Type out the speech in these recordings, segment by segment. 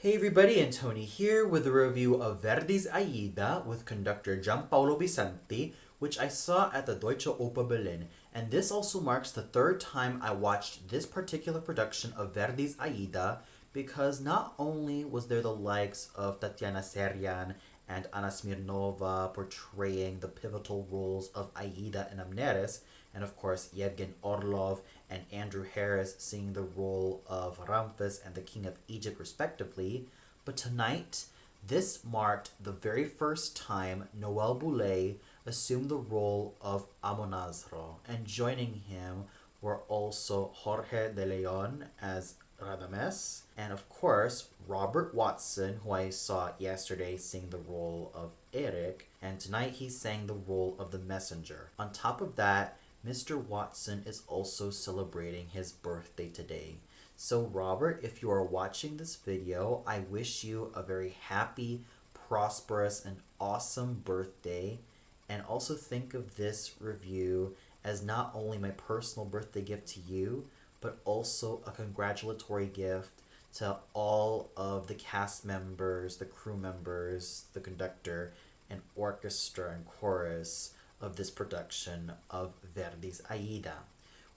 Hey everybody, Tony here with a review of Verdi's Aida with conductor Gianpaolo Bisanti, which I saw at the Deutsche Oper Berlin. And this also marks the third time I watched this particular production of Verdi's Aida, because not only was there the likes of Tatiana Serian and Anna Smirnova portraying the pivotal roles of Aida and Amneris, and of course Yevgen Orlov and Andrew Harris singing the role of Ramphis and the King of Egypt respectively, but tonight this marked the very first time Noel Bouley assumed the role of Amonasro, and joining him were also Jorge de Leon as Radames, and of course Robert Watson, who I saw yesterday sing the role of Eric, and tonight he sang the role of the messenger. On top of that, Mr. Watson is also celebrating his birthday today. So Robert, if you are watching this video, I wish you a very happy, prosperous, and awesome birthday. And also think of this review as not only my personal birthday gift to you, but also a congratulatory gift to all of the cast members, the crew members, the conductor, and orchestra and chorus of this production of Verdi's Aida.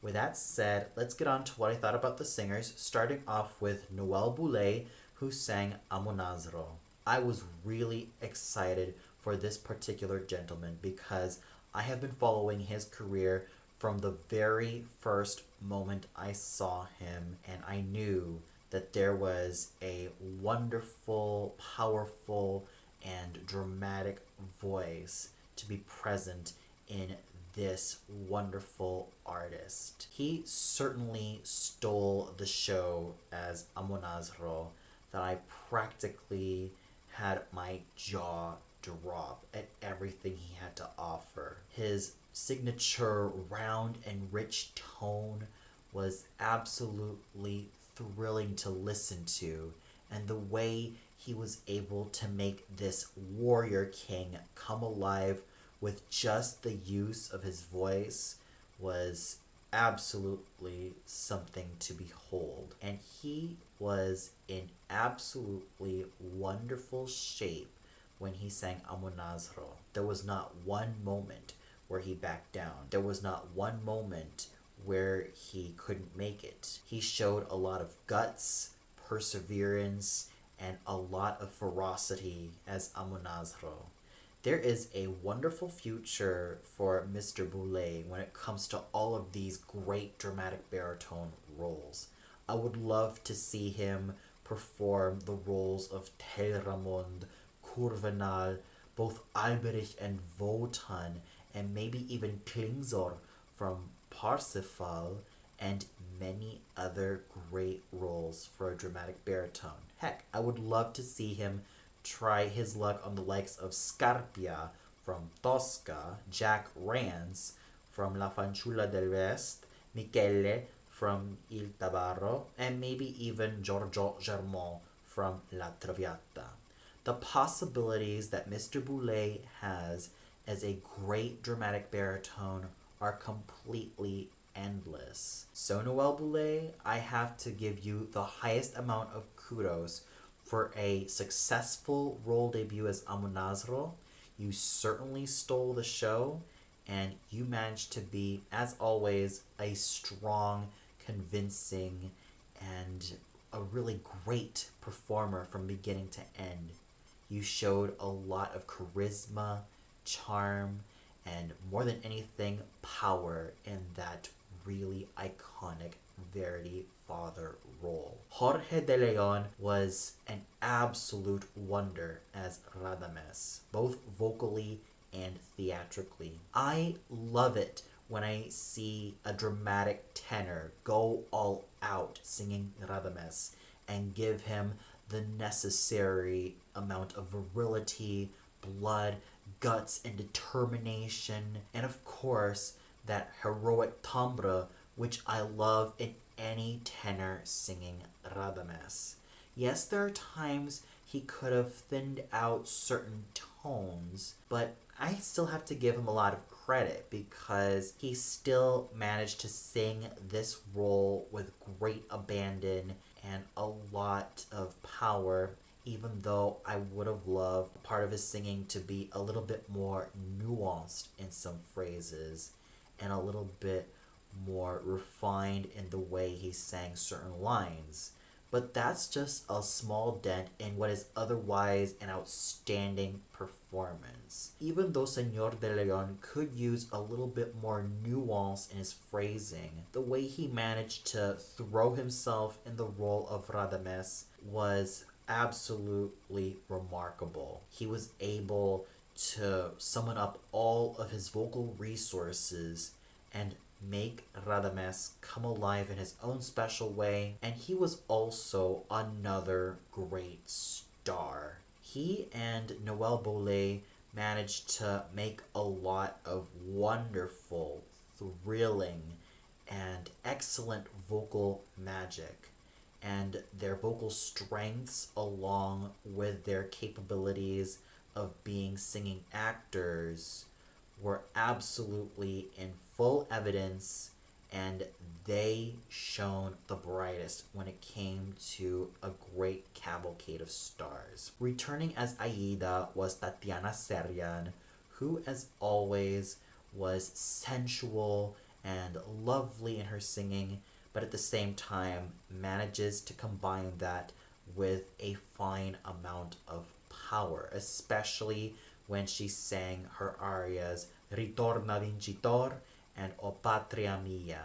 With that said, let's get on to what I thought about the singers, starting off with Noel Bouley, who sang Amonasro. I was really excited for this particular gentleman because I have been following his career from the very first moment I saw him, and I knew that there was a wonderful, powerful, and dramatic voice to be present in this wonderful artist. He certainly stole the show as Amonasro, that I practically had my jaw drop at everything he had to offer. His signature round and rich tone was absolutely thrilling to listen to, and the way he was able to make this warrior king come alive with just the use of his voice was absolutely something to behold. And he was in absolutely wonderful shape when he sang Amonasro. There was not one moment where he backed down. There was not one moment where he couldn't make it. He showed a lot of guts, perseverance, and a lot of ferocity as Amonasro. There is a wonderful future for Mr. Bouley when it comes to all of these great dramatic baritone roles. I would love to see him perform the roles of Telramund, Kurvenal, both Alberich and Wotan, and maybe even Klingsor from Parsifal, and many other great roles for a dramatic baritone. Heck, I would love to see him try his luck on the likes of Scarpia from Tosca, Jack Rance from La Fanciulla del West, Michele from Il Tabarro, and maybe even Giorgio Germont from La Traviata. The possibilities that Mr. Bouley has as a great dramatic baritone are completely endless. So Noel Bouley, I have to give you the highest amount of kudos for a successful role debut as Amonasro. You certainly stole the show, and you managed to be, as always, a strong, convincing, and a really great performer from beginning to end. You showed a lot of charisma, charm, and more than anything, power in that really iconic Verdi father role. Jorge de Leon was an absolute wonder as Radames, both vocally and theatrically. I love it when I see a dramatic tenor go all out singing Radames and give him the necessary amount of virility, blood, guts, and determination, and of course that heroic timbre which I love in any tenor singing Radames. Yes, there are times he could have thinned out certain tones, but I still have to give him a lot of credit because he still managed to sing this role with great abandon and a lot of power, even though I would have loved part of his singing to be a little bit more nuanced in some phrases and a little bit more refined in the way he sang certain lines. But that's just a small dent in what is otherwise an outstanding performance. Even though Señor de Leon could use a little bit more nuance in his phrasing, the way he managed to throw himself in the role of Radames was absolutely remarkable. He was able to summon up all of his vocal resources and make Radames come alive in his own special way, and he was also another great star. He and Noel Bouley managed to make a lot of wonderful, thrilling, and excellent vocal magic, and their vocal strengths along with their capabilities of being singing actors were absolutely in full evidence, and they shone the brightest when it came to a great cavalcade of stars. Returning as Aida was Tatiana Serian, who as always was sensual and lovely in her singing, but at the same time manages to combine that with a fine amount of power, especially when she sang her arias Ritorna Vincitor and O Patria Mia.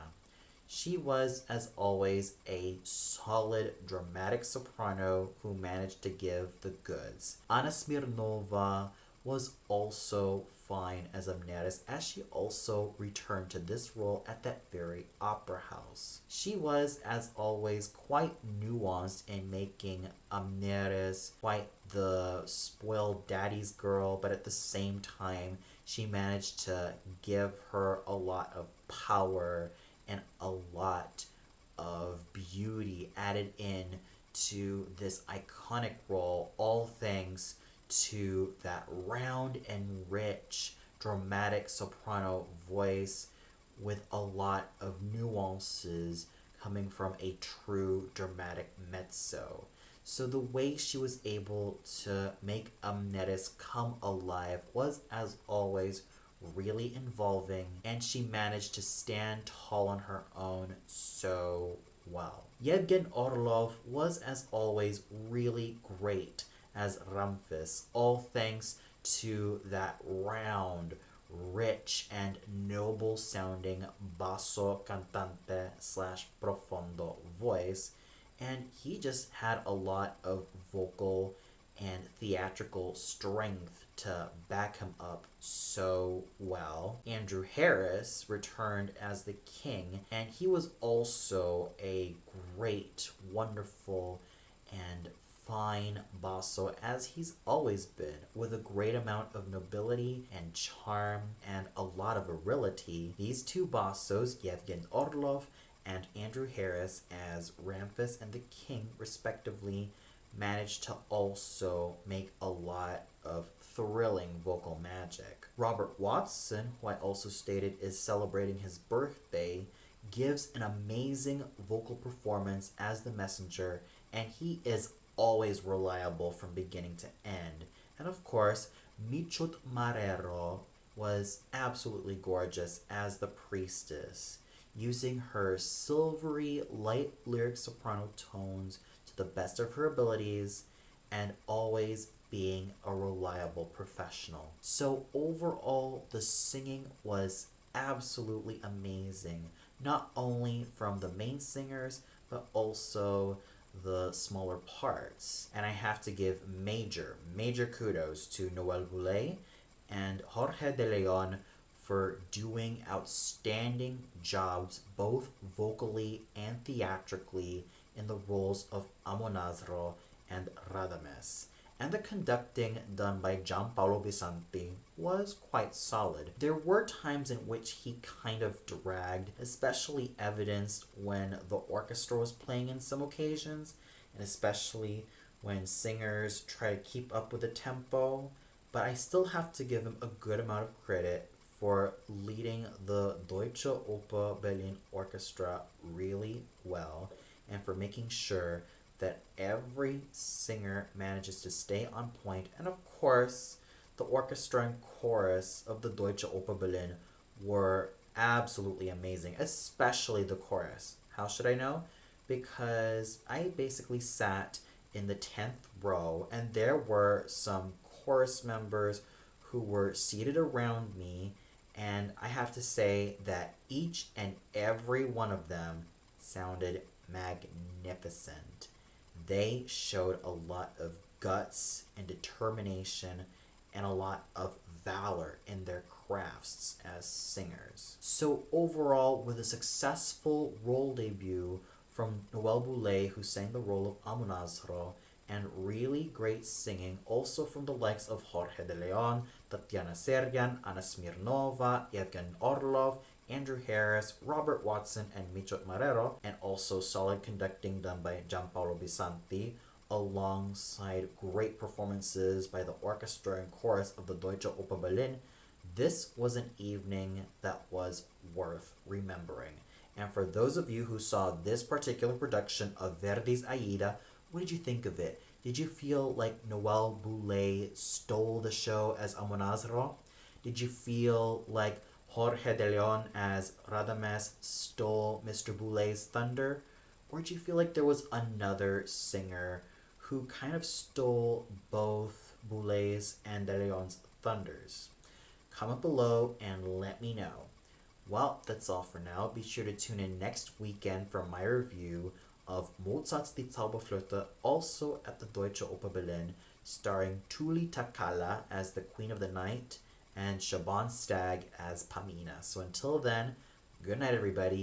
She was, as always, a solid dramatic soprano who managed to give the goods. Anna Smirnova was also fine as Amneris, as she also returned to this role at that very opera house. She was, as always, quite nuanced in making Amneris quite the spoiled daddy's girl, but at the same time, she managed to give her a lot of power and a lot of beauty added in to this iconic role, all thanks to that round and rich dramatic soprano voice with a lot of nuances coming from a true dramatic mezzo. So the way she was able to make Amneris come alive was, as always, really involving, and she managed to stand tall on her own so well. Yevgen Orlov was, as always, really great as Ramphis, all thanks to that round, rich, and noble sounding basso cantante slash profondo voice, and he just had a lot of vocal and theatrical strength to back him up so well. Andrew Harris returned as the king, and he was also a great, wonderful, and fine basso, as he's always been, with a great amount of nobility and charm and a lot of virility. These two bassos, Yevgen Orlov and Andrew Harris as Ramphis and the King, respectively, managed to also make a lot of thrilling vocal magic. Robert Watson, who I also stated is celebrating his birthday, gives an amazing vocal performance as the messenger, and he is always reliable from beginning to end. And of course, Michut Marrero was absolutely gorgeous as the priestess, using her silvery, light lyric soprano tones to the best of her abilities and always being a reliable professional. So overall, the singing was absolutely amazing, not only from the main singers, but also the smaller parts. And I have to give major kudos to Noel Bouley and Jorge de Leon for doing outstanding jobs both vocally and theatrically in the roles of Amonasro and Radames. And the conducting done by Gianpaolo Visanti was quite solid. There were times in which he kind of dragged, especially evidenced when the orchestra was playing in some occasions, and especially when singers try to keep up with the tempo, but I still have to give him a good amount of credit for leading the Deutsche Oper Berlin Orchestra really well, and for making sure that every singer manages to stay on point. And of course, the orchestra and chorus of the Deutsche Oper Berlin were absolutely amazing, especially the chorus. How should I know? Because I basically sat in the 10th row, and there were some chorus members who were seated around me, and I have to say that each and every one of them sounded magnificent. They showed a lot of guts and determination and a lot of valor in their crafts as singers. So overall, with a successful role debut from Noel Bouley, who sang the role of Amonasro, and really great singing also from the likes of Jorge de Leon, Tatiana Seryan, Anna Smirnova, Evgen Orlov, Andrew Harris, Robert Watson, and Michot Marrero, and also solid conducting done by Giampaolo Bisanti, alongside great performances by the orchestra and chorus of the Deutsche Oper Berlin. This was an evening that was worth remembering. And for those of you who saw this particular production of Verdi's Aida, what did you think of it? Did you feel like Noel Bouley stole the show as Amonasro? Did you feel like Jorge de Leon as Radames stole Mr. Bouley's thunder? Or did you feel like there was another singer who kind of stole both Bouley's and de Leon's thunders? Comment below and let me know. Well, that's all for now. Be sure to tune in next weekend for my review of Mozart's Die Zauberflöte, also at the Deutsche Oper Berlin, starring Tuli Takala as the Queen of the Night and Shaban Stagg as Pamina. So until then, good night everybody.